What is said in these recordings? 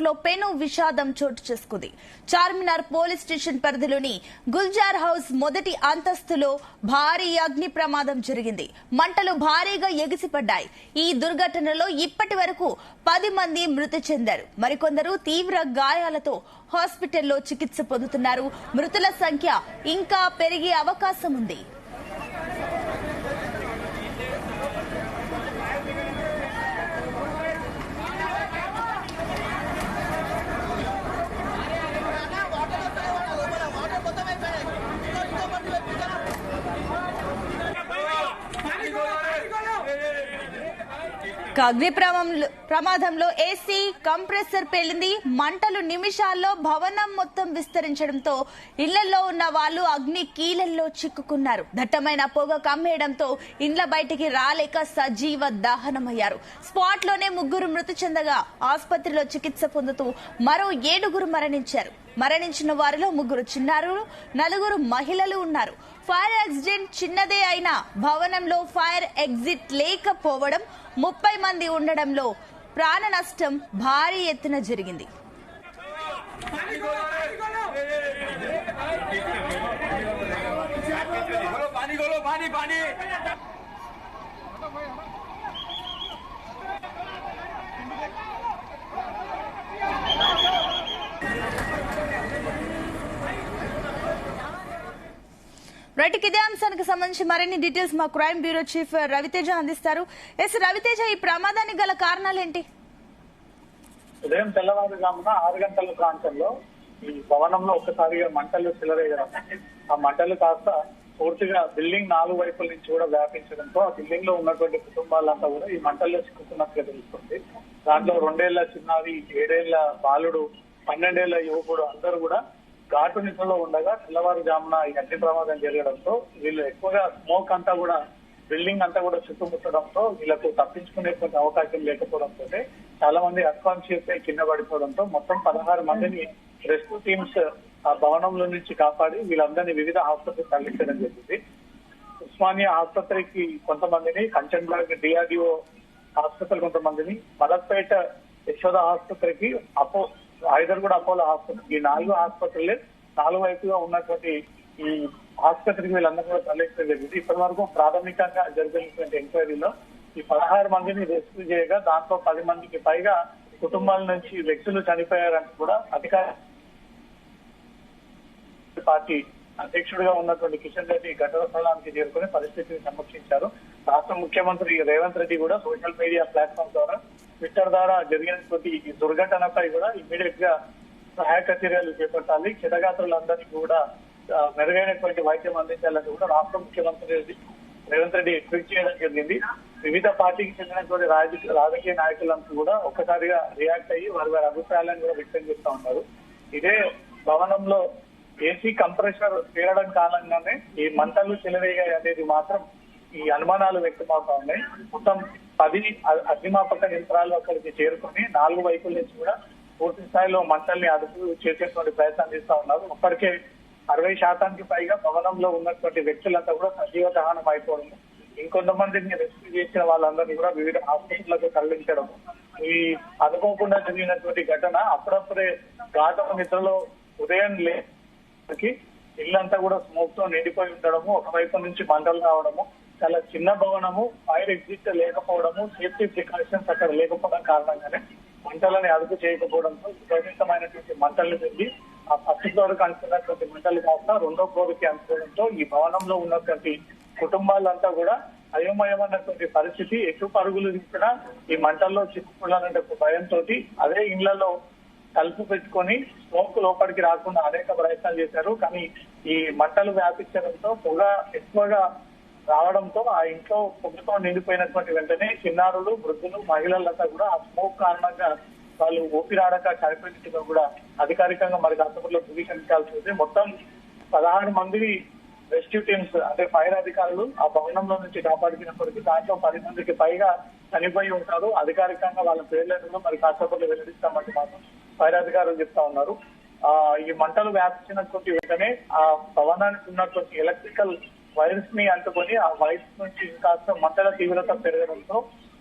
లో పెను విషాదం చోటు చేసుకుంది. చార్మినార్ పోలీస్ స్టేషన్ పరిధిలోని గుల్జార్ హౌస్ మొదటి అంతస్తులో భారీ అగ్ని ప్రమాదం జరిగింది. మంటలు భారీగా ఎగిసిపడ్డాయి. ఈ దుర్ఘటనలో ఇప్పటి వరకు 10 మంది మృతి చెందారు. మరికొందరు తీవ్ర గాయాలతో హాస్పిటల్లో చికిత్స పొందుతున్నారు. మృతుల సంఖ్య ఇంకా పెరిగే అవకాశం ఉంది. అగ్ని ప్రమాదంలో ఏసీ కంప్రెసర్ పేలింది. మంటలు నిమిషాల్లో భవనం మొత్తం విస్తరించడంతో ఇళ్లలో ఉన్న వాళ్ళు అగ్ని కీలల్లో చిక్కుకున్నారు. దట్టమైన పొగ కమ్మేయడంతో ఇండ్ల బయటికి రాలేక సజీవ దహనమయ్యారు. స్పాట్ లోనే 3 మృతి చెందగా ఆసుపత్రిలో చికిత్స పొందుతూ మరో 7 మరణించారు. మరణించిన వారిలో 3 చిన్నారులు, 4 మహిళలు ఉన్నారు. ఫైర్ యాక్సిడెంట్ చిన్నదే అయినా భవనంలో ఫైర్ ఎగ్జిట్ లేకపోవడం, 30 మంది ఉండడంలో ప్రాణ నష్టం భారీ ఎత్తున జరిగింది. రైట్, ఇదే అంశానికి సంబంధించి మరిన్ని డీటెయిల్స్ మా క్రైమ్ బ్యూరో చీఫ్ రవితేజ అందిస్తారు. రవితేజ, ఈ ప్రమాదానికి గల కారణాలు ఏంటి? ఉదయం తెల్లవారుజామున 6 గంటల ప్రాంతంలో ఈ భవనంలో ఒక్కసారిగా మంటలు చెలరేగడం, ఆ మంటలు కాస్త పూర్తిగా బిల్డింగ్ 4 వైపుల నుంచి కూడా వ్యాపించడంతో ఆ బిల్డింగ్ లో ఉన్నటువంటి కుటుంబాలంతా కూడా ఈ మంటల్లో చిక్కుతున్నట్టుగా తెలుస్తుంది. దాంట్లో 2 ఏళ్ల చిన్నారి, 7 ఏళ్ల బాలుడు, 12 ఏళ్ల యువకుడు అందరూ కూడా ఘాటు నిద్రలో ఉండగా తెల్లవారుజామున ఈ అగ్ని ప్రమాదం జరగడంతో వీళ్ళు ఎక్కువగా స్మోక్ అంతా కూడా బిల్డింగ్ అంతా కూడా చుట్టుముట్టడంతో వీళ్ళకు తప్పించుకునేటువంటి అవకాశం లేకపోవడంతో చాలా మంది అన్కాన్షియస్ అయి కింద పడిపోవడంతో మొత్తం 16 మందిని రెస్క్యూ టీమ్స్ ఆ భవనంలో నుంచి కాపాడి వీళ్ళందరినీ వివిధ ఆసుపత్రికి తరలించడం జరిగింది. ఉస్మానియా ఆసుపత్రికి కొంతమందిని, కంచన్బర్గ్ డిఆర్డిఓ ఆసుపత్రి కొంతమందిని, మలక్పేట యశోద ఆసుపత్రికి, హైదర్గూడ అపోలో ఆసుపత్రి, ఈ 4 ఆసుపత్రులే 4 వైపుగా ఉన్నటువంటి ఈ ఆసుపత్రికి వీళ్ళందరూ కూడా తరలించడం జరిగింది. ఇప్పటి వరకు ప్రాథమికంగా జరిగినటువంటి ఎంక్వైరీలో ఈ 16 మందిని రెస్క్యూ చేయగా దాంట్లో 10 మందికి పైగా కుటుంబాల నుంచి వ్యక్తులు చనిపోయారంటూ కూడా అధికార పార్టీ అధ్యక్షుడిగా ఉన్నటువంటి కిషన్ రెడ్డి ఘటన స్థలానికి చేరుకుని పరిస్థితిని సమీక్షించారు. రాష్ట్ర ముఖ్యమంత్రి రేవంత్ రెడ్డి కూడా సోషల్ మీడియా ప్లాట్ఫామ్ ద్వారా, ట్విట్టర్ ద్వారా జరిగినటువంటి ఈ దుర్ఘటనపై కూడా ఇమ్మీడియట్ గా సహాయక చర్యలు చేపట్టాలి, క్షతగాత్రులందరికీ కూడా మెరుగైనటువంటి వైద్యం అందించాలని కూడా రాష్ట్ర ముఖ్యమంత్రి రేవంత్ రెడ్డి ట్వీట్ చేయడం జరిగింది. వివిధ పార్టీకి చెందినటువంటి రాజకీయ నాయకులంతా కూడా ఒక్కసారిగా రియాక్ట్ అయ్యి వారి అభిప్రాయాలను కూడా వ్యక్తం చేస్తా ఉన్నారు. ఇదే భవనంలో ఏసీ కంప్రెసర్ పేరడం కారణంగానే ఈ మంటలు చెలరేగాయి అనేది మాత్రం ఈ అనుమానాలు వ్యక్తమవుతా ఉన్నాయి. మొత్తం 10 అగ్నిమాపక యంత్రాలు అక్కడికి చేరుకుని 4 వైపుల నుంచి కూడా పూర్తి స్థాయిలో మంటల్ని అదుపు చేసేటువంటి ప్రయత్నం చేస్తా ఉన్నారు. ఇప్పటికే 60% పైగా భవనంలో ఉన్నటువంటి వ్యక్తులంతా కూడా సజీవ దహనం అయిపోవడం, ఇంకొంతమందిని రెస్క్యూ చేసిన వాళ్ళందరినీ కూడా వివిధ హాస్పిటళ్లకు తరలించడం, ఈ అనుకోకుండా జరిగినటువంటి ఘటన అప్పుడప్పుడే గాఢ నిద్రలో ఉదయం ఇల్లంతా కూడా స్మోక్ తో నిండిపోయి ఉండడము, ఒకవైపు నుంచి మంటలు రావడము, చాలా చిన్న భవనము, ఫైర్ ఎగ్జిట్ లేకపోవడము, సేఫ్టీ ప్రికాషన్స్ అక్కడ లేకపోవడం కారణంగానే మంటలని అదుపు చేయకపోవడంతో విపరీతమైనటువంటి మంటలు పెరిగి ఆ ఫస్ట్ ఫ్లోర్ కి అంటున్నటువంటి మంటలు కాస్త 2వ ఫ్లోర్ కి అంటుకోవడంతో ఈ భవనంలో ఉన్నటువంటి కుటుంబాలంతా కూడా అయోమయమైనటువంటి పరిస్థితి. ఎటు పరుగులు తీసుకున్నా ఈ మంటల్లో చిక్కుకోవాలనే భయంతో అదే ఇళ్లలో తలుపు పెట్టుకొని స్మోక్ లోపలికి రాకుండా అనేక ప్రయత్నాలు చేశారు. కానీ ఈ మంటలు వ్యాపించడంతో పొగ ఎక్కువగా రావడంతో ఆ ఇంట్లో పొగతో నిండిపోయినటువంటి వెంటనే చిన్నారులు, వృద్ధులు, మహిళలంతా కూడా ఆ స్మోక్ కారణంగా వాళ్ళు ఊపిరాడక చనిపోయినట్టుగా కూడా అధికారికంగా మరి హాస్పిటల్లో ధృవీకరించాల్సి ఉంది. మొత్తం 16 మంది రెస్క్యూ టీమ్స్ అంటే ఫైర్ అధికారులు ఆ భవనంలో నుంచి కాపాడుకున్నప్పటికీ దాంట్లో 10 మందికి పైగా చనిపోయి ఉంటారు. అధికారికంగా వాళ్ళ పేర్లను మరి హాస్పిటల్లో వెల్లడిస్తామంటే మాత్రం ఫైర్ అధికారులు చెప్తా ఉన్నారు. ఈ మంటలు వ్యాపించినటువంటి వెంటనే ఆ భవనానికి ఉన్నటువంటి ఎలక్ట్రికల్ వైర్స్ ని అంటుకొని ఆ వైర్స్ నుంచి కాస్త మంటల తీవ్రత పెరగడంతో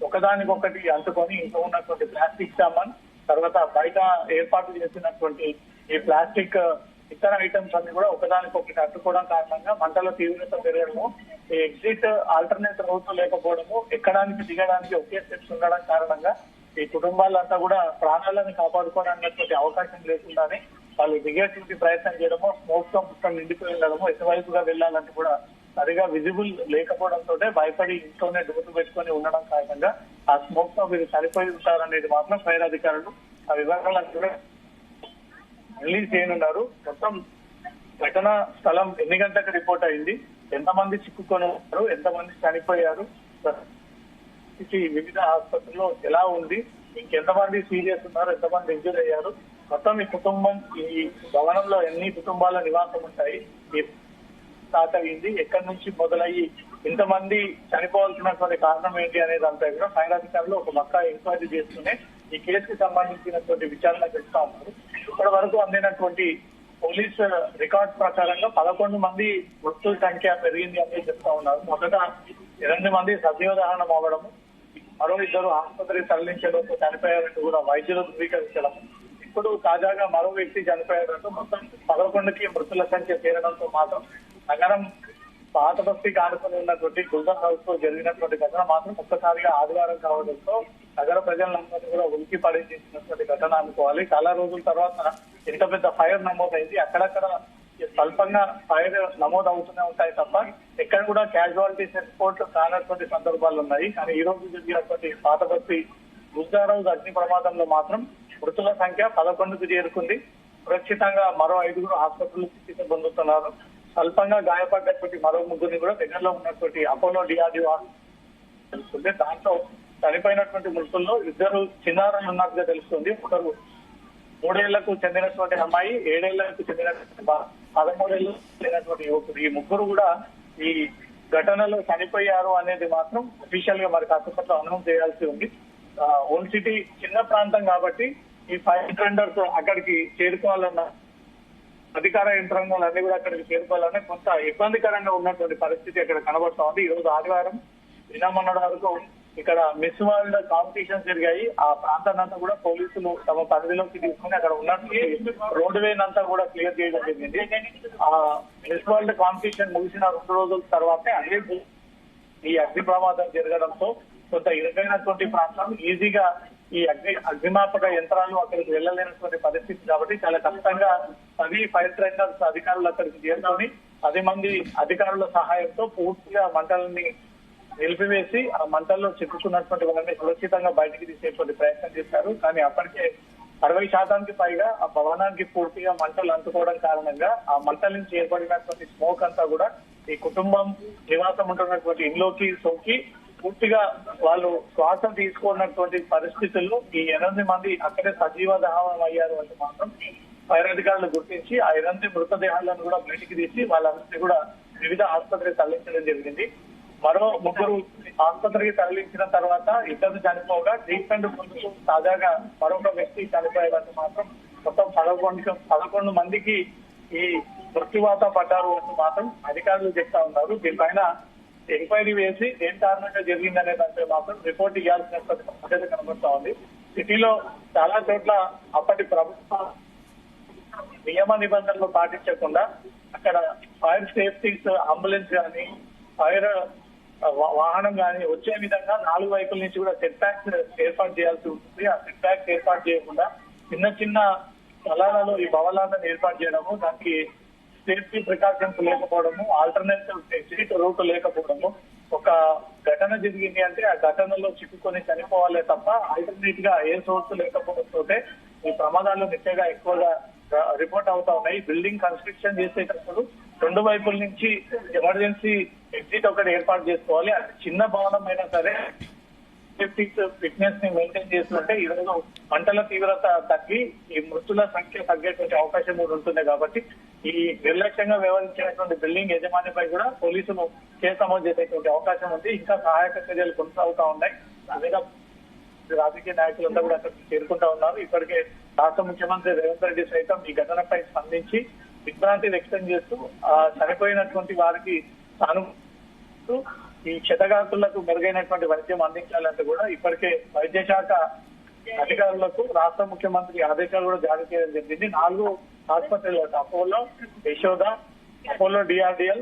ఒకదానికొకటి అంటుకొని ఇంట్లో ఉన్నటువంటి ప్లాస్టిక్ సామాన్ తర్వాత బయట ఏర్పాటు చేసినటువంటి ఈ ప్లాస్టిక్ ఇతర ఐటమ్స్ అన్ని కూడా ఒకదానికొకటి అడ్డుకోవడం కారణంగా మంటల తీవ్రత పెరగడము, ఈ ఎగ్జిట్ ఆల్టర్నేట్ రూట్ లేకపోవడము, ఎక్కడానికి దిగడానికి ఒకే స్టెప్స్ ఉండడం కారణంగా ఈ కుటుంబాలంతా కూడా ప్రాణాలను కాపాడుకోవడానికి అవకాశం లేకుండానే వాళ్ళు దిగేటువంటి ప్రయత్నం చేయడము, స్మోక్ తో మొత్తం నిండిపోయి ఉండడము, ఎటువైపుగా వెళ్ళాలంటే కూడా సరిగా విజిబుల్ లేకపోవడంతో భయపడి ఇంట్లోనే డోర్లు పెట్టుకొని ఉండడం కారణంగా ఆ స్మోక్ తో వీరు చనిపోయి ఉంటారనేది మాత్రం ఫైర్ అధికారులు ఆ వివరాలను కూడా రిలీజ్ చేయనున్నారు. మొత్తం ఘటన స్థలం ఎన్ని గంటలకు రిపోర్ట్ అయింది, ఎంతమంది చిక్కుకొని ఉన్నారు, ఎంతమంది చనిపోయారు, వివిధ ఆసుపత్రుల్లో ఎలా ఉంది, ఇంకెంతమంది సీరియస్ ఉన్నారు, ఎంతమంది ఇంజూర్ అయ్యారు, మొత్తం ఈ కుటుంబం ఈ భవనంలో ఎన్ని కుటుంబాల నివాసం ఉంటాయి, ఈ స్టార్ట్ అయ్యింది, ఎక్కడి నుంచి మొదలయ్యి ఇంతమంది చనిపోవాల్సినటువంటి కారణం ఏంటి అనేది అంతా కూడా ఫైర్ అధికారులు ఒక మక్కా ఎంక్వైరీ చేస్తూనే ఈ కేసుకి సంబంధించినటువంటి విచారణ చేస్తా ఉన్నారు. ఇప్పటి వరకు అందినటువంటి పోలీస్ రికార్డ్ ప్రకారంగా 11 మంది మృతుల సంఖ్య పెరిగింది అని చెప్తా ఉన్నారు. మొదట 8 మంది సజీవ దహనం అవ్వడము, మరో 2 ఆసుపత్రికి తరలించేలోపు చనిపోయారంటూ కూడా వైద్యులు ధృవీకరించడం, ఇప్పుడు తాజాగా మరో వ్యక్తి చనిపోయారంటూ మొత్తం 11కి మృతుల సంఖ్య చేరడంతో మాత్రం నగరం పాత బస్తీకి ఆనుకుని ఉన్నటువంటి గుల్జన్ హౌస్ లో జరిగినటువంటి ఘటన మాత్రం ఒక్కసారిగా ఆదివారం కావడంతో నగర ప్రజలందరినీ కూడా ఉలికి పడేసినటువంటి ఘటన అనుకోవాలి. చాలా రోజుల తర్వాత ఇంత పెద్ద ఫైర్ నమోదైంది. అక్కడక్కడ స్వల్పంగా ఫైర్ నమోదు అవుతూనే ఉంటాయి తప్ప ఎక్కడ కూడా క్యాజువాలిటీస్ రిపోర్ట్ కానటువంటి సందర్భాలు ఉన్నాయి. కానీ ఈ రోజు జరిగినటువంటి పాత బస్తీ గుల్జన్ హౌస్ అగ్ని ప్రమాదంలో మాత్రం మృతుల సంఖ్య 11కు చేరుకుంది. సురక్షితంగా మరో 5 ఆసుపత్రులు చికిత్స పొందుతున్నారు. స్వల్పంగా గాయపడ్డటువంటి మరో 3 కూడా దగ్గరలో ఉన్నటువంటి అపోలో డిఆర్డిఓ తెలుస్తుంది. దాంట్లో చనిపోయినటువంటి మృతుల్లో 2 చిన్నారులు ఉన్నట్టుగా తెలుస్తుంది. ఒకరు 3 ఏళ్లకు చెందినటువంటి అమ్మాయి, 7 ఏళ్లకు చెందినటువంటి 13 ఏళ్లకు చెందినటువంటి యువకుడు. ఈ 3 కూడా ఈ ఘటనలో చనిపోయారు అనేది మాత్రం అఫీషియల్ గా మరి కాసేపట్లో అనౌన్స్ చేయాల్సి ఉంది. ఓల్డ్ సిటీ చిన్న ప్రాంతం కాబట్టి ఈ ఫైర్ టెండర్స్ అక్కడికి చేరుకోవాలన్న అధికార యంత్రాంగాలు అన్ని కూడా అక్కడికి చేరుకోవాలని కొంత ఇబ్బందికరంగా ఉన్నటువంటి పరిస్థితి అక్కడ కనబడతా ఉంది. ఈ రోజు ఆదివారం నిన్నమన్నటి వరకు ఇక్కడ మిస్ వరల్డ్ కాంపిటీషన్ జరిగాయి. ఆ ప్రాంతాన్నంతా కూడా పోలీసులు తమ పరిధిలోకి తీసుకుని అక్కడ ఉన్నటువంటి రోడ్డు వేన్ అంతా కూడా క్లియర్ చేయడం జరిగింది. ఆ మిస్ వరల్డ్ కాంపిటీషన్ ముగిసిన 2 రోజుల తర్వాతే అదే ఈ అగ్ని ప్రమాదం జరగడంతో కొంత ఇరుకైనటువంటి ప్రాంతం ఈజీగా ఈ అగ్నిమాపక యంత్రాలు అక్కడికి వెళ్ళలేనటువంటి పరిస్థితి కాబట్టి చాలా కష్టంగా 10 ఫైర్ ట్రైనర్స్ అధికారులు అక్కడికి చేరుకొని 10 మంది అధికారుల సహాయంతో పూర్తిగా మంటలని నిలిపివేసి ఆ మంటల్లో చిక్కుకున్నటువంటి వాళ్ళని సురక్షితంగా బయటికి తీసేటువంటి ప్రయత్నం చేశారు. కానీ అప్పటికే 60% పైగా ఆ భవనానికి పూర్తిగా మంటలు అంటుకోవడం కారణంగా ఆ మంటల నుంచి ఏర్పడినటువంటి స్మోక్ అంతా కూడా ఈ కుటుంబం నివాసం ఉంటున్నటువంటి ఇంట్లోకి సోకి పూర్తిగా వాళ్ళు శ్వాస తీసుకున్నటువంటి పరిస్థితుల్లో ఈ 8 మంది అక్కడే సజీవ దహనం అయ్యారు అంటే మాత్రం ఫైర్ అధికారులు గుర్తించి ఆ 8 మృతదేహాలను కూడా బయటికి తీసి వాళ్ళందరినీ కూడా వివిధ ఆసుపత్రికి తరలించడం జరిగింది. మరో 3 ఆసుపత్రికి తరలించిన తర్వాత 2 చనిపోగా ట్రీట్మెంట్ పొందుతూ తాజాగా మరొక వ్యక్తి చనిపోయారంటే మాత్రం మొత్తం 11 మందికి ఈ మృత్యువాత పడ్డారు అంటూ మాత్రం అధికారులు చెప్తా ఉన్నారు. దీనిపైన ఎంక్వైరీ వేసి ఏం కారణంగా జరిగిందనే దానిపై మాత్రం రిపోర్ట్ ఇవ్వాల్సినటువంటి బాధ్యత కనబడతా ఉంది. సిటీలో చాలా చోట్ల అప్పటి ప్రభుత్వ నియమ నిబంధనలు పాటించకుండా అక్కడ ఫైర్ సేఫ్టీస్ అంబులెన్స్ కానీ ఫైర్ వాహనం కానీ వచ్చే విధంగా 4 వైపుల నుంచి కూడా సెట్ బ్యాక్స్ ఏర్పాటు చేయాల్సి ఉంటుంది. ఆ సెట్ బ్యాక్స్ ఏర్పాటు చేయకుండా చిన్న స్థలాలలో ఈ భవనాలను ఏర్పాటు చేయడము, దానికి సేఫ్టీ ప్రికాషన్స్ లేకపోవడము, ఆల్టర్నేటివ్ ఎగ్జిట్ రూట్ లేకపోవడము, ఒక ఘటన జరిగింది అంటే ఆ ఘటనలో చిక్కుకొని చనిపోవాలే తప్ప ఆల్టర్నేట్ గా ఏ సోర్స్ లేకపోవడంతో ఈ ప్రమాదాలు నిత్యంగా ఎక్కువగా రిపోర్ట్ అవుతా ఉన్నాయి. బిల్డింగ్ కన్స్ట్రక్షన్ చేసేటప్పుడు 2 వైపుల నుంచి ఎమర్జెన్సీ ఎగ్జిట్ ఒకటి ఏర్పాటు చేసుకోవాలి. అది చిన్న భవనం అయినా సరే సేఫ్టీ ఫిట్నెస్ ని మెయింటైన్ చేస్తుంటే ఈ రోజు మంటల తీవ్రత తగ్గి ఈ మృతుల సంఖ్య తగ్గేటువంటి అవకాశం కూడా ఉంటుంది. కాబట్టి ఈ నిర్లక్ష్యంగా వ్యవహరించినటువంటి బిల్డింగ్ యజమానిపై కూడా పోలీసులు కేసు నమోదు చేసేటువంటి అవకాశం ఉంది. ఇంకా సహాయక చర్యలు కొనసాగుతా ఉన్నాయి. అదేగా రాజకీయ నాయకులంతా కూడా అక్కడికి చేరుకుంటా ఉన్నారు. ఇప్పటికే రాష్ట్ర ముఖ్యమంత్రి రేవంత్ రెడ్డి సైతం ఈ ఘటనపై స్పందించి దిగ్భ్రాంతి వ్యక్తం చేస్తూ చనిపోయినటువంటి వారికి సానుభూతి ఈ క్షతగాతులకు మెరుగైనటువంటి వైద్యం అందించాలంటే కూడా ఇప్పటికే వైద్య శాఖ అధికారులకు రాష్ట్ర ముఖ్యమంత్రి ఆదేశాలు కూడా జారీ చేయడం జరిగింది. 4 ఆసుపత్రులు Apollo, Yashoda, Apollo DRDL,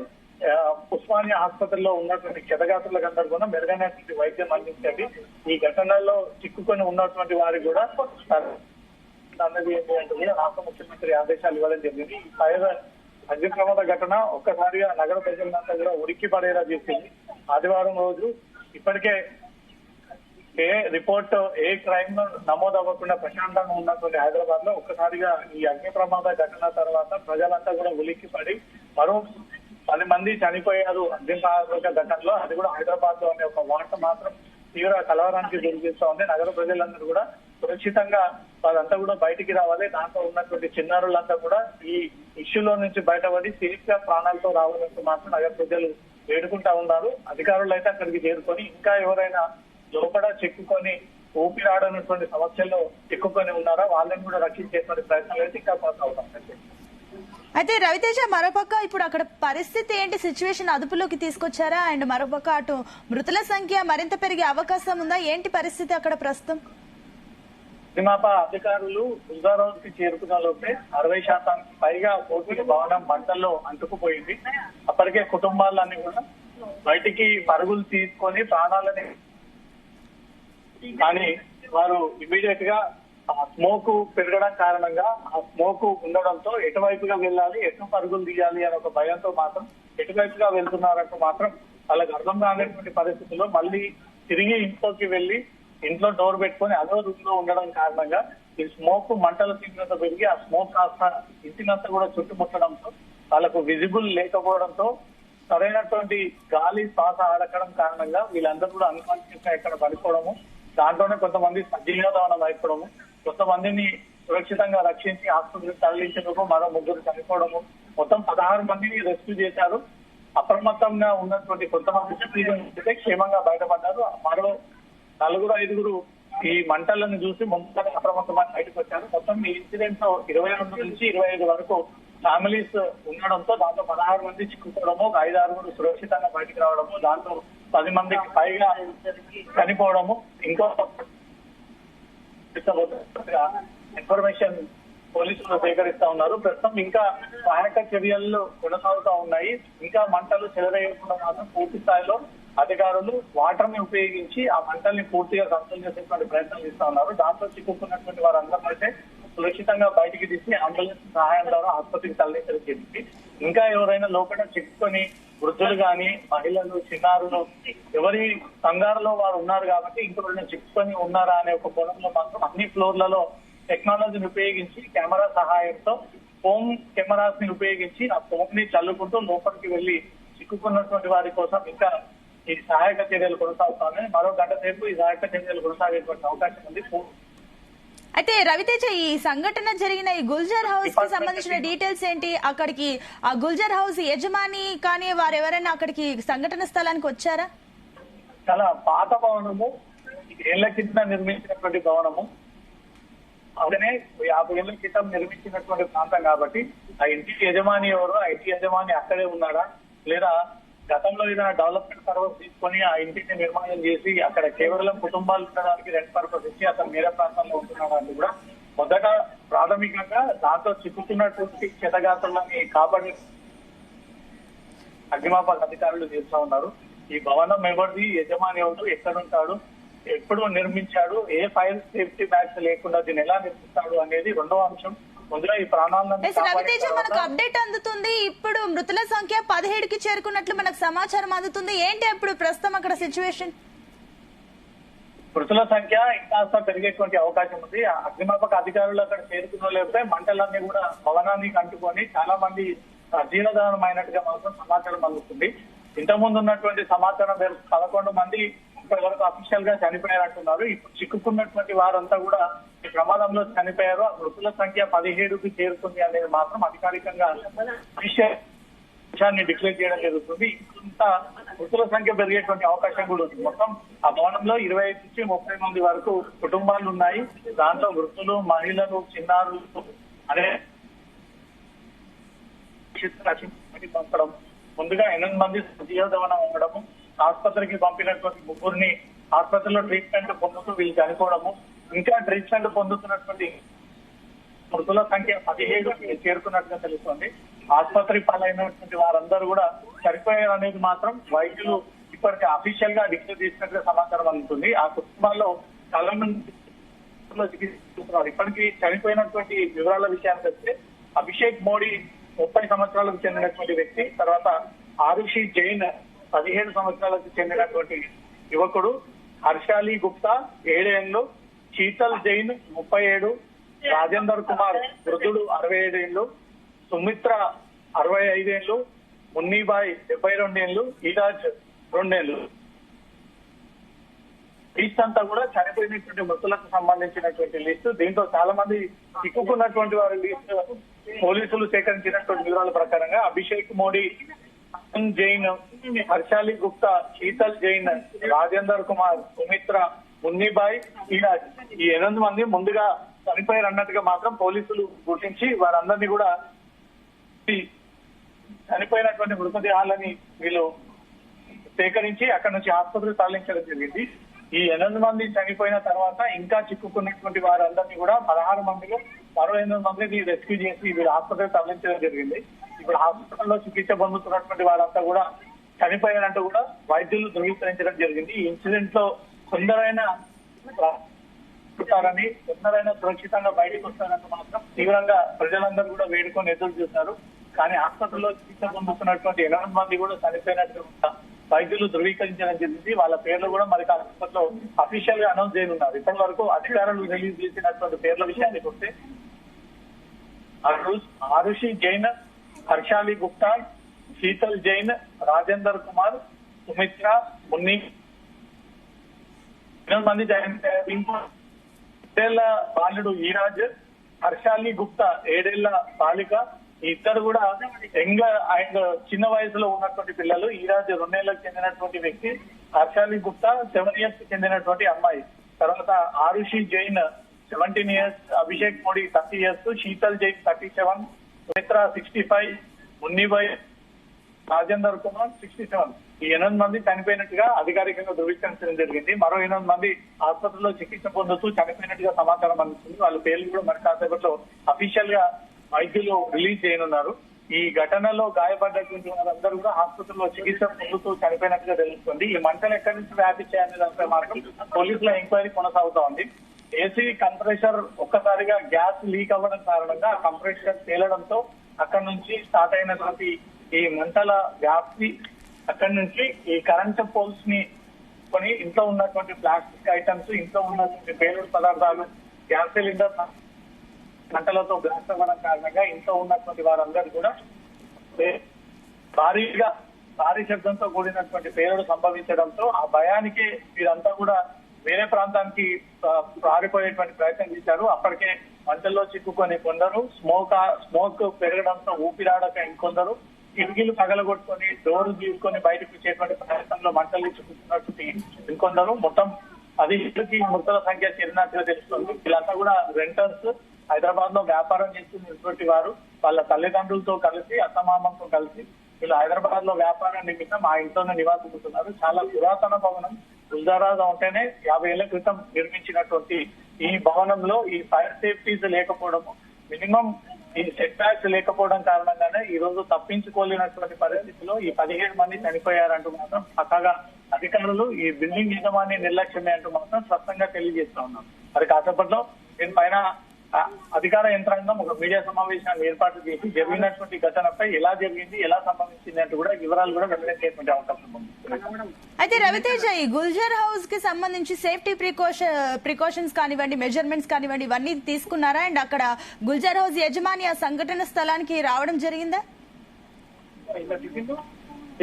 Osmania ఆసుపత్రిలో ఉన్నటువంటి క్షతగాత్రులకు అందరూ కూడా మెరుగైనటువంటి వైద్యం అందించేది. ఈ ఘటనలో చిక్కుకొని ఉన్నటువంటి వారికి కూడా అన్నది ఏంటి అంటే కూడా రాష్ట్ర ముఖ్యమంత్రి ఆదేశాలు ఇవ్వడం జరిగింది. ఈ ఫైర్ అగ్ని ప్రమాద ఘటన ఒక్కసారిగా నగర ప్రజలంతా కూడా ఉరికి పడేలా చేసింది. ఆదివారం రోజు ఇప్పటికే ఏ రిపోర్ట్ ఏ క్రైమ్ నమోదు అవ్వకుండా ప్రశాంతంగా ఉన్నటువంటి హైదరాబాద్ లో ఒక్కసారిగా ఈ అగ్ని ప్రమాద ఘటన తర్వాత ప్రజలంతా కూడా ఉలిక్కి పడి మరో 10 మంది చనిపోయారు అగ్ని ప్రమాద ఘటనలో. అది కూడా హైదరాబాద్ లో అనే ఒక వార్త మాత్రం తీవ్ర కలవరానికి గురిచేస్తా ఉంది. నగర ప్రజలందరూ కూడా సురక్షితంగా వాళ్ళంతా కూడా బయటికి రావాలి. దాంట్లో ఉన్నటువంటి చిన్నారులంతా కూడా ఈ ఇష్యూలో నుంచి బయటపడి సేఫ్ గా ప్రాణాలతో రావాలంటూ మాత్రం నగర ప్రజలు వేడుకుంటా ఉన్నారు. అధికారులు అయితే అక్కడికి చేరుకొని ఇంకా ఎవరైనా లోపల చిక్కుకొని ఊపిరాడనటువంటి సమస్యల్లో చిక్కుకొని ఉన్నారా వాళ్ళని కూడా రక్షించేటువంటి ప్రయత్నాలు అయితే ఇంకా కొనసాగుతాం. అయితే రవితేజ, మరోపక్క ఇప్పుడు అక్కడ పరిస్థితి ఏంటి? సిచ్యువేషన్ అదుపులోకి తీసుకొచ్చారా? అండ్ మరోపక్క అటు మృతుల సంఖ్య మరింత పెరిగే అవకాశం ఉందా? ఏంటి పరిస్థితి అక్కడ ప్రస్తుతం? సిమాపా అధికారులు బుధవారం కి చేరుకున్న లోపే 60% పైగా పూర్తి భవనం మంటల్లో అంటుకుపోయింది. అప్పటికే కుటుంబాలన్నీ కూడా బయటికి పరుగులు తీసుకొని ప్రాణాలని, కానీ వారు ఇమీడియట్ గా స్మోక్ పెరగడం కారణంగా ఆ స్మోక్ ఉండడంతో ఎటువైపుగా వెళ్ళాలి, ఎటు పరుగులు తీయాలి అనే ఒక భయంతో మాత్రం ఎటువైపుగా వెళ్తున్నారంటూ మాత్రం వాళ్ళకి అర్థం కానటువంటి పరిస్థితుల్లో మళ్ళీ తిరిగి ఇంట్లోకి వెళ్లి ఇంట్లో డోర్ పెట్టుకొని అదో రూమ్ లో ఉండడం కారణంగా ఈ స్మోక్ మంటల తీవ్రత పెరిగి ఆ స్మోక్ కాస్త ఇంటినంతా కూడా చుట్టుముట్టడంతో వాళ్ళకు విజిబుల్ లేకపోవడంతో సరైనటువంటి గాలి శ్వాస ఆడకడం కారణంగా వీళ్ళందరూ కూడా అన్కాన్షియస్ గా ఇక్కడ పడిపోవడము, దాంట్లోనే కొంతమంది సజీవదవనం అయిపోవడము, కొంతమందిని సురక్షితంగా రక్షించి ఆసుపత్రికి తరలించేందుకు మరో 3 చనిపోవడము, మొత్తం 16 మందిని రెస్క్యూ చేశారు. అప్రమత్తంగా ఉన్నటువంటి కొంతమంది క్షేమంగా బయటపడ్డారు. మరో 4-5 ఈ మంటలను చూసి ముందుగానే అప్రమత్తమని బయటకు వచ్చారు. మొత్తం ఈ ఇన్సిడెంట్ లో 22 నుంచి 25 వరకు ఫ్యామిలీస్ ఉండడంతో దాంట్లో 16 మంది చిక్కుకోవడము, 5-6 సురక్షితంగా బయటకు రావడము, దాంట్లో 10 మందికి పైగా చనిపోవడము, ఇంకో ఇన్ఫర్మేషన్ పోలీసులు సేకరిస్తా ఉన్నారు. ప్రస్తుతం ఇంకా సహాయక చర్యలు కొనసాగుతా ఉన్నాయి. ఇంకా మంటలు చెలరేయకుండా మాత్రం పూర్తి స్థాయిలో అధికారులు వాటర్ ని ఉపయోగించి ఆ మంటల్ని పూర్తిగా కంట్రోల్ చేసేటువంటి ప్రయత్నం చేస్తా ఉన్నారు. దాంట్లో చిక్కుకున్నటువంటి వారందరూ అయితే సురక్షితంగా బయటికి తీసి అంబులెన్స్ సహాయం ద్వారా ఆసుపత్రికి తరలించడం జరిగింది. ఇంకా ఎవరైనా లోపల చిక్కుకొని వృద్ధులు గాని, మహిళలు, చిన్నారులు ఎవరి కంగారులో వారు ఉన్నారు కాబట్టి ఇంకెవరైనా చిక్కుకొని ఉన్నారా అనే ఒక కోణంలో మాత్రం అన్ని ఫ్లోర్లలో టెక్నాలజీని ఉపయోగించి కెమెరా సహాయంతో ఫోమ్ కెమెరాస్ ని ఉపయోగించి ఆ ఫోమ్ ని చల్లుకుంటూ లోపలికి వెళ్లి చిక్కుకున్నటువంటి వారి కోసం ఇంకా ఈ సహాయక చర్యలు కొనసాగుతాయి. మరో గంట సేపు ఈ సహాయక చర్యలు కొనసాగేటువంటి అవకాశం ఉంది. అయితే రవితేజ, ఈ సంఘటన జరిగిన ఈ గుల్జర్ హౌస్ కి సంబంధించిన డీటెయిల్స్ ఏంటి? అక్కడికి ఆ గుల్జర్ హౌస్ యజమాని కానీ వారు ఎవరైనా అక్కడికి సంఘటన స్థలానికి వచ్చారా? చాలా పాత భవనము, 50 ఏళ్ల కింద నిర్మించినటువంటి భవనము, అలానే 50 ఏళ్ల క్రితం నిర్మించినటువంటి ప్రాంతం కాబట్టి ఆ ఇంటి యజమాని ఎవరు, ఆ ఇంటి యజమాని అక్కడే ఉన్నాడా లేదా గతంలో ఏదైనా డెవలప్మెంట్ పర్పస్ తీసుకొని ఆ ఇంటిని నిర్మాణం చేసి అక్కడ కేవలం కుటుంబాలు ఉండడానికి రెంట్ పర్పస్ ఇచ్చి అతను వేరే ప్రాంతంలో ఉంటున్నాడు అని కూడా మొదట ప్రాథమికంగా దాంతో చిక్కుతున్నటువంటి క్షతగాత్రులని కాపాడి అగ్నిమాపక అధికారులు చేస్తా ఉన్నారు. ఈ భవనం ఎవరిది, యజమాని ఎవరు, ఎక్కడుంటాడు, ఎప్పుడు నిర్మించాడు, ఏ ఫైర్ సేఫ్టీ బ్యాగ్స్ లేకుండా దీన్ని ఎలా నిర్మిస్తాడు అనేది రెండవ అంశం. ముందుగా ఈ ప్రాణాలను రవితేజ, మనకు అప్డేట్ అందుతుంది. ఇప్పుడు మృతుల సంఖ్య 17కి చేరుకున్నట్లు మనకు సమాచారం అందుతుంది. ఏంటి ఇప్పుడు ప్రస్తుతం అక్కడ సిచ్యువేషన్? మృతుల సంఖ్య ఇంకా పెరిగేటువంటి అవకాశం ఉంది. అగ్నిమాపక అధికారులు అక్కడ చేరుకున్న లేకపోతే మంటలన్నీ కూడా భవనాన్ని కంటుకొని చాలా మంది జీవదానం అయినట్టుగా మాత్రం సమాచారం అందుతుంది. ఇంతకుముందు ఉన్నటువంటి సమాచారం 11 మంది ఇప్పటి వరకు అఫీషియల్ గా చనిపోయారంటున్నారు. ఇప్పుడు చిక్కుకున్నటువంటి వారంతా కూడా ఈ ప్రమాదంలో చనిపోయారు. మృతుల సంఖ్య 17కి చేరుతుంది అనేది మాత్రం అధికారికంగా విషయాన్ని డిక్లేర్ చేయడం జరుగుతుంది. ఇంత మృతుల సంఖ్య పెరిగేటువంటి అవకాశం కూడా ఉంది. మొత్తం ఆ భవనంలో 25 నుంచి 30 మంది వరకు కుటుంబాలు ఉన్నాయి. దాంట్లో వృద్ధులు, మహిళలు, చిన్నారులు అనే పంపడం, ముందుగా 8 మంది సజీవదవనం ఉండడము, ఆసుపత్రికి పంపినటువంటి 3 ఆసుపత్రిలో ట్రీట్మెంట్ పొందుతూ వీళ్ళు చనిపోవడము, ఇంకా ట్రీట్మెంట్ పొందుతున్నటువంటి మృతుల సంఖ్య 17 చేరుకున్నట్టుగా తెలుస్తోంది. ఆసుపత్రి పాలైనటువంటి వారందరూ కూడా చనిపోయారు అనేది మాత్రం వైద్యులు ఇప్పటికే అఫీషియల్ గా డిక్లేర్ చేసినట్టుగా సమాచారం అందుతుంది. ఆ కుటుంబాల్లో చాలా మంది చికిత్సిస్తున్నారు. ఇప్పటికీ చనిపోయినటువంటి వివరాల విషయానికి వస్తే అభిషేక్ మోడీ 30 సంవత్సరాలకు చెందినటువంటి వ్యక్తి, తర్వాత ఆరుషి జైన్ 17 సంవత్సరాలకు చెందినటువంటి యువకుడు, హర్షాలి గుప్తా 7 ఏళ్లు, శీతల్ జైన్ 37, రాజేందర్ కుమార్ వృద్ధుడు 67 ఏళ్లు, సుమిత్ర 65 ఏళ్లు, మున్నీబాయ్ 72 ఏళ్లు, ఈరాజ్ 2 ఏళ్లు. లిస్ట్ అంతా కూడా చనిపోయినటువంటి మృతులకు సంబంధించినటువంటి లిస్టు. దీంతో చాలా మంది చిక్కుకున్నటువంటి వారి లిస్టు పోలీసులు సేకరించినటువంటి వివరాల ప్రకారంగా అభిషేక్ మోడీ, జైన్, హర్షాలి గుప్తా, శీతల్ జైన్, రాజేందర్ కుమార్, సుమిత్ర, మున్నీబాయ్, ఈరాజ్ ఈ 8 మంది ముందుగా చనిపోయారు అన్నట్టుగా మాత్రం పోలీసులు గుర్తించి వారందరినీ కూడా చనిపోయినటువంటి మృతదేహాలని వీళ్ళు సేకరించి అక్కడ నుంచి ఆసుపత్రికి తరలించడం జరిగింది. ఈ 8 మంది చనిపోయిన తర్వాత ఇంకా చిక్కుకున్నటువంటి వారందరినీ కూడా 16 మందిలో మరో 8 మందిని రెస్క్యూ చేసి వీళ్ళు ఆసుపత్రికి తరలించడం జరిగింది. ఇప్పుడు హాస్పిటల్లో చికిత్స పొందుతున్నటువంటి వారంతా కూడా చనిపోయారంటూ కూడా వైద్యులు ధృవీకరించడం జరిగింది. ఈ ఇన్సిడెంట్ లో కొందరైన సురక్షితంగా బయటకు వస్తారంటూ మాత్రం తీవ్రంగా ప్రజలందరూ కూడా వేడుకొని ఎదురు చూస్తారు. కానీ హాస్పిటల్లో చికిత్స పొందుతున్నటువంటి 8 మంది కూడా చనిపోయినట్టు వైద్యులు ధృవీకరించడం జరిగింది. వాళ్ళ పేర్లు కూడా మరి హాస్పిటల్లో అఫీషియల్ గా అనౌన్స్ చేయనున్నారు. ఇప్పటి వరకు అధికారులు రిలీజ్ చేసినటువంటి పేర్ల విషయానికి వస్తే ఆరుషి జైన్, హర్షాలి గుప్తా, శీతల్ జైన్, రాజేందర్ కుమార్, సుమిత్ర, మున్ని 8 మంది జాయిన్ అయ్యారు. ఇంకో 7 బాలుడు ఈరాజ్, హర్షాలి గుప్తా 7 ఏళ్ల బాలిక, ఇద్దరు కూడా యంగ్ అండ్ చిన్న వయసులో ఉన్నటువంటి పిల్లలు. ఈరాజ్ 2 ఏళ్లకు చెందినటువంటి వ్యక్తి, హర్షాలి గుప్తా 7 ఇయర్స్ కి చెందినటువంటి అమ్మాయి. తర్వాత ఆరుషి జైన్ 17 ఇయర్స్, అభిషేక్ మోడీ 30 ఇయర్స్, శీతల్ జైన్ 37, సుమిత్ర 65, మున్నీబాయ్, రాజేందర్ కుమార్ 67. ఈ 8 మంది చనిపోయినట్టుగా అధికారికంగా ధృవీకరించడం జరిగింది. మరో 8 మంది ఆసుపత్రిలో చికిత్స పొందుతూ చనిపోయినట్టుగా సమాచారం అందుతుంది. వాళ్ళ పేర్లు కూడా మరి కాసేపట్లో అఫీషియల్ గా వైద్యులు రిలీజ్ చేయనున్నారు. ఈ ఘటనలో గాయపడ్డటువంటి వారందరూ కూడా ఆసుపత్రిలో చికిత్స పొందుతూ చనిపోయినట్టుగా తెలుస్తుంది. ఈ మంటలు ఎక్కడి నుంచి వ్యాపించాయనే దానిపై మార్గం పోలీసుల ఎంక్వైరీ కొనసాగుతా ఉంది. ఏసీ కంప్రెషర్ ఒక్కసారిగా గ్యాస్ లీక్ అవ్వడం కారణంగా ఆ కంప్రెషర్ తేలడంతో అక్కడి నుంచి స్టార్ట్ అయినటువంటి ఈ మంటల వ్యాప్తి అక్కడి నుంచి ఈ కరెంట్ పోల్స్ ని కొని ఇంట్లో ఉన్నటువంటి ప్లాస్టిక్ ఐటమ్స్, ఇంట్లో ఉన్నటువంటి పేలుడు పదార్థాలు, గ్యాస్ సిలిండర్ మంటలతో బ్లాస్ట్ అవ్వడం కారణంగా ఇంట్లో ఉన్నటువంటి వారందరూ కూడా భారీ శబ్దంతో కూడినటువంటి పేలుడు సంభవించడంతో ఆ భయానికి వీరంతా కూడా వేరే ప్రాంతానికి పారిపోయేటువంటి ప్రయత్నం చేశారు. అప్పటికే మంటల్లో చిక్కుకొని కొందరు, స్మోక్ పెరగడంతో ఊపిరాడక ఇంకొందరు, కిటికీలు పగలగొట్టుకొని డోర్ తీసుకొని బయటకు వచ్చేటువంటి ప్రయత్నంలో మంటలు చిక్కుతున్నటువంటి ఇంకొందరు. మొత్తం 10 మృతుల సంఖ్య చేరినట్టుగా తెలుస్తుంది. వీళ్ళంతా కూడా రెంటర్స్, హైదరాబాద్ లో వ్యాపారం చేస్తున్నటువంటి వారు. వాళ్ళ తల్లిదండ్రులతో కలిసి, అత్తమామలతో కలిసి వీళ్ళు హైదరాబాద్ లో వ్యాపారం నిమిత్తం ఆ ఇంట్లోనే నివాసం ఉంటున్నారు. చాలా పురాతన భవనం. గుల్జారాజ్ ఉంటేనే 50 ఏళ్ల క్రితం నిర్మించినటువంటి ఈ భవనంలో ఈ ఫైర్ సేఫ్టీస్ లేకపోవడము, మినిమం ఈ సెట్ బ్యాక్స్ లేకపోవడం కారణంగానే ఈ రోజు తప్పించుకోలేనటువంటి పరిస్థితిలో ఈ 17 మంది చనిపోయారంటూ మాత్రం పక్కగా అధికారులు ఈ బిల్డింగ్ యజమాని నిర్లక్ష్యమే అంటూ మాత్రం స్పష్టంగా తెలియజేస్తా ఉన్నారు. మరి కాసేపట్లో దీనిపైన అధికార యంత్రాంగం ఒక మీడియా సమావేశాన్ని ఏర్పాటు చేసి జరిగినటువంటి ఘటనపై ఎలా జరిగింది, ఎలా సంబంధించింది అంటూ కూడా వివరాలు కూడా వెల్లడించేటువంటి అవకాశం ఉంది. అయితే రవితేజ, ఈ గుల్జర్ హౌస్ కి సంబంధించి సేఫ్టీ ప్రికాషన్స్ కానివ్వండి, మెజర్మెంట్స్ కానివ్వండి, ఇవన్నీ తీసుకున్నారా? అండ్ అక్కడ గుల్జర్ హౌస్ యజమాని ఆ సంఘటన స్థలానికి రావడం జరిగిందా?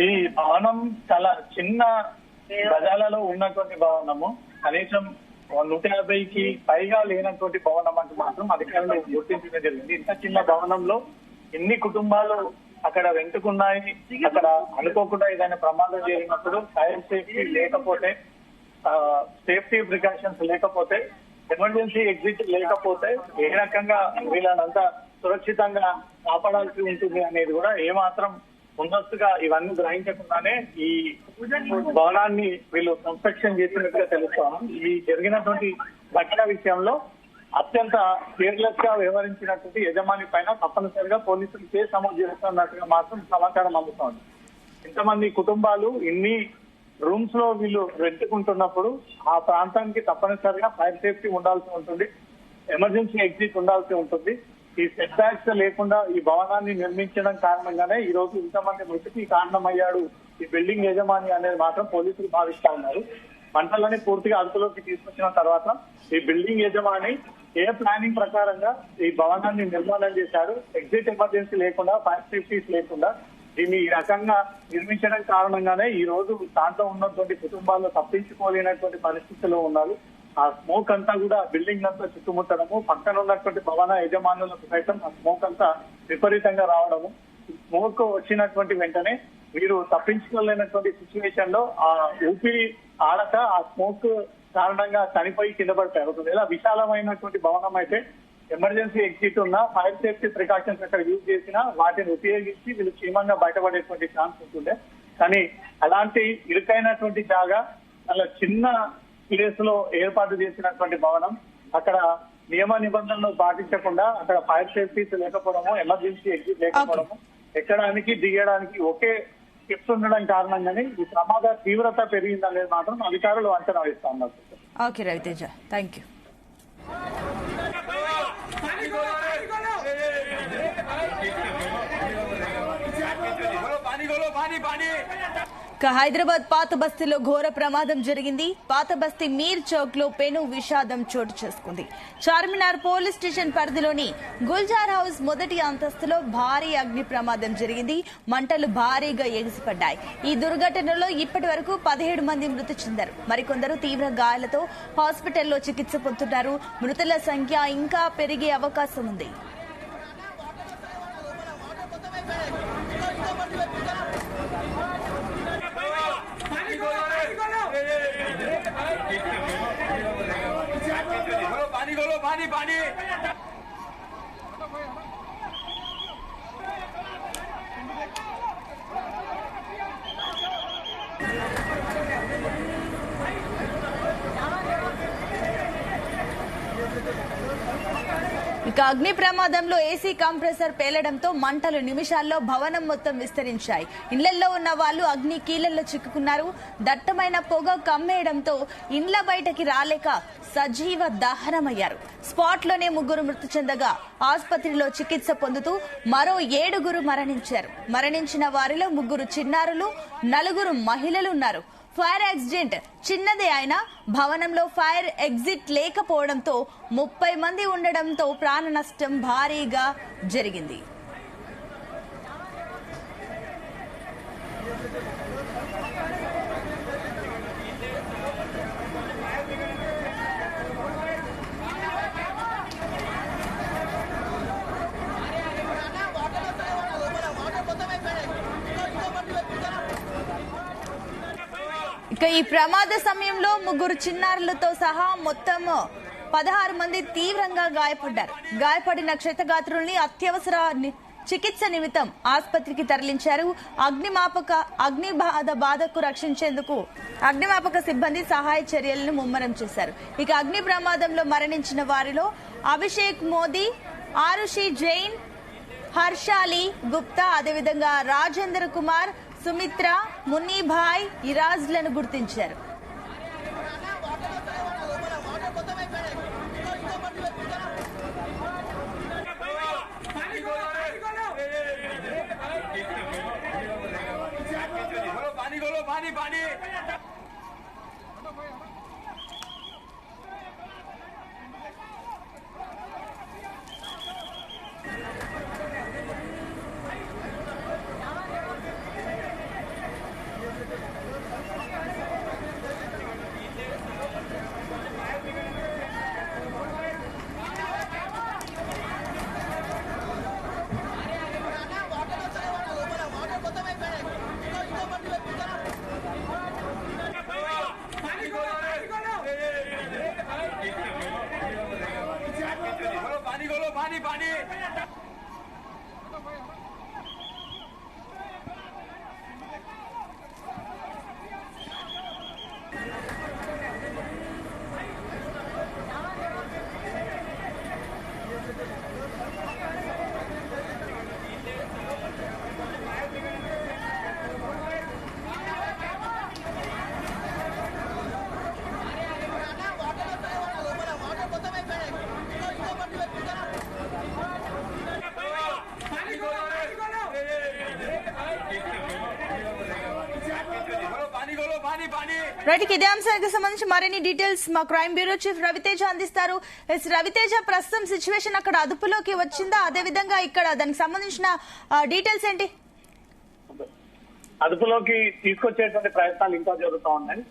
ఈ భవనం చాలా చిన్న గజాలలో ఉన్నటువంటి భవనము, కనీసం 150కి పైగా లేనటువంటి భవనం అంటూ మాత్రం అధికారులు గుర్తించడం జరిగింది. ఇంత చిన్న భవనంలో ఎన్ని కుటుంబాలు అక్కడ వెంటుకున్నాయి, అక్కడ అనుకోకుండా ఏదైనా ప్రమాదం జరిగినప్పుడు ఫైర్ సేఫ్టీ లేకపోతే, సేఫ్టీ ప్రికాషన్స్ లేకపోతే, ఎమర్జెన్సీ ఎగ్జిట్ లేకపోతే ఏ రకంగా వీళ్ళనంతా సురక్షితంగా కాపాడాల్సి ఉంటుంది అనేది కూడా ఏమాత్రం ముందస్తుగా ఇవన్నీ గ్రహించకుండానే ఈ భవనాన్ని వీళ్ళు కన్స్ట్రక్షన్ చేసినట్టుగా తెలుస్తాము. ఈ జరిగినటువంటి ఘటన విషయంలో అత్యంత కేర్లెస్ గా వ్యవహరించినటువంటి యజమాని పైన తప్పనిసరిగా పోలీసులు కేసు నమోదు చేస్తున్నట్టుగా మాత్రం సమాచారం అందుతోంది. ఇంతమంది కుటుంబాలు ఇన్ని రూమ్స్ లో వీళ్ళు రెంటుకుంటున్నప్పుడు ఆ ప్రాంతానికి తప్పనిసరిగా ఫైర్ సేఫ్టీ ఉండాల్సి ఉంటుంది, ఎమర్జెన్సీ ఎగ్జిట్ ఉండాల్సి ఉంటుంది. ఈ సెట్ బ్యాక్స్ లేకుండా ఈ భవనాన్ని నిర్మించడం కారణంగానే ఈ రోజు ఇంతమంది మృతికి కారణమయ్యాడు ఈ బిల్డింగ్ యజమాని అనేది మాత్రం పోలీసులు భావిస్తా ఉన్నారు. మంటలని పూర్తిగా అదుపులోకి తీసుకొచ్చిన తర్వాత ఈ బిల్డింగ్ యజమాని ఏ ప్లానింగ్ ప్రకారంగా ఈ భవనాన్ని నిర్మాణం చేశారు, ఎగ్జిట్ ఎమర్జెన్సీ లేకుండా, ఫైర్ సేఫ్టీస్ లేకుండా దీన్ని ఈ రకంగా నిర్మించడం కారణంగానే ఈ రోజు దాంట్లో ఉన్నటువంటి కుటుంబాల్లో తప్పించుకోలేనటువంటి పరిస్థితిలో ఉన్నారు. ఆ స్మోక్ అంతా కూడా బిల్డింగ్ అంతా చుట్టుముట్టడము, పక్కన ఉన్నటువంటి భవన యజమానులకు సైతం ఆ స్మోక్ అంతా విపరీతంగా రావడము, స్మోక్ వచ్చినటువంటి వెంటనే వీరు తప్పించుకోలేనటువంటి సిచ్యువేషన్ లో ఆ ఊపిరి ఆడక ఆ స్మోక్ కారణంగా చనిపోయి కింద పడతారు. ఒకవేళ విశాలమైనటువంటి భవనం అయితే ఎమర్జెన్సీ ఎగ్జిట్ ఉన్న ఫైర్ సేఫ్టీ ప్రికాషన్స్ అక్కడ యూజ్ చేసినా వాటిని ఉపయోగించి వీళ్ళు క్షేమంగా బయటపడేటువంటి ఛాన్స్ ఉంటుండే. కానీ అలాంటి ఇరుకైనటువంటి జాగా అలా చిన్న ప్లేస్ లో ఏర్పాటు చేసినటువంటి భవనం, అక్కడ నియమ నిబంధనలు పాటించకుండా అక్కడ ఫైర్ సేఫ్టీస్ లేకపోవడము, ఎమర్జెన్సీ ఎగ్జిట్ లేకపోవడము, ఎక్కడానికి దిగడానికి ఒకే స్టెప్స్ ఉండడం కారణంగానే ఈ ప్రమాద తీవ్రత పెరిగిందనేది మాత్రం అధికారులు అంచనా వేస్తా ఉన్నారు. Okay Raviteja, thank you. Hyderabad పాత బస్తీలో ఘోర ప్రమాదం జరిగింది. పాత బస్తీ మీర్ చౌక్ లో పెను విషాదం చోటు చేసుకుంది. చార్మినార్ పోలీస్ స్టేషన్ పరిధిలోని గుల్జార్ హౌస్ మొదటి అంతస్తులో భారీ అగ్ని ప్రమాదం జరిగింది. మంటలు భారీగా ఎగిసిపడ్డాయి. ఈ దుర్ఘటనలో ఇప్పటి వరకు 17 మంది మృతి చెందారు. మరికొందరు తీవ్ర గాయాలతో హాస్పిటల్లో చికిత్స పొందుతున్నారు. మృతుల సంఖ్య ఇంకా పెరిగే అవకాశం ఉంది. ఇక అగ్ని ప్రమాదంలో ఏసీ కంప్రెసర్ పేలడంతో మంటలు నిమిషాల్లో భవనం మొత్తం విస్తరించాయి. ఇళ్లలో ఉన్న వాళ్ళు అగ్ని కీలల్లో చిక్కుకున్నారు. దట్టమైన పొగ కమ్మేయడంతో ఇండ్ల బయటకి రాలేక సజీవ దహనమయ్యారు. స్పాట్ లోనే 3 మృతి చెందగా ఆసుపత్రిలో చికిత్స పొందుతూ మరో 7 మరణించారు. మరణించిన వారిలో 3 చిన్నారులు, 4 మహిళలున్నారు. ఫైర్ యాక్సిడెంట్ చిన్నదే అయినా భవనంలో ఫైర్ ఎగ్జిట్ లేకపోవడంతో 30 మంది ఉండడంతో ప్రాణ నష్టం భారీగా జరిగింది. ఇక ఈ ప్రమాద సమయంలో 3 చిన్నారులతో సహా మొత్తం 16 మంది తీవ్రంగా గాయపడ్డారు. గాయపడిన క్షతగాత్రుల్ని అత్యవసర చికిత్స నిమిత్తం ఆసుపత్రికి తరలించారు. బాధకు రక్షించేందుకు అగ్నిమాపక సిబ్బంది సహాయ చర్యలను ముమ్మరం చేశారు. ఇక అగ్ని ప్రమాదంలో మరణించిన వారిలో అభిషేక్ మోదీ, ఆరుషి జైన్, హర్షాలి గుప్తా, అదేవిధంగా రాజేంద్ర కుమార్, సుమిత్ర, మున్నీభాయ్, ఇరాజ్లను గుర్తించారు. రైట్, ఇదే అంశానికి సంబంధించి మరిన్ని డీటెయిల్స్ మా క్రైమ్ బ్యూరో చీఫ్ రవితేజ అందిస్తారు. రవితేజ, ప్రస్తుతం సిచ్యువేషన్ అక్కడ అదుపులోకి వచ్చిందా? అదే విధంగా ఇక్కడ దానికి సంబంధించిన డీటెయిల్స్ ఏంటి? అదుపులోకి తీసుకొచ్చేటువంటి ప్రయత్నాలు ఇంకా జరుగుతూ ఉన్నాయి.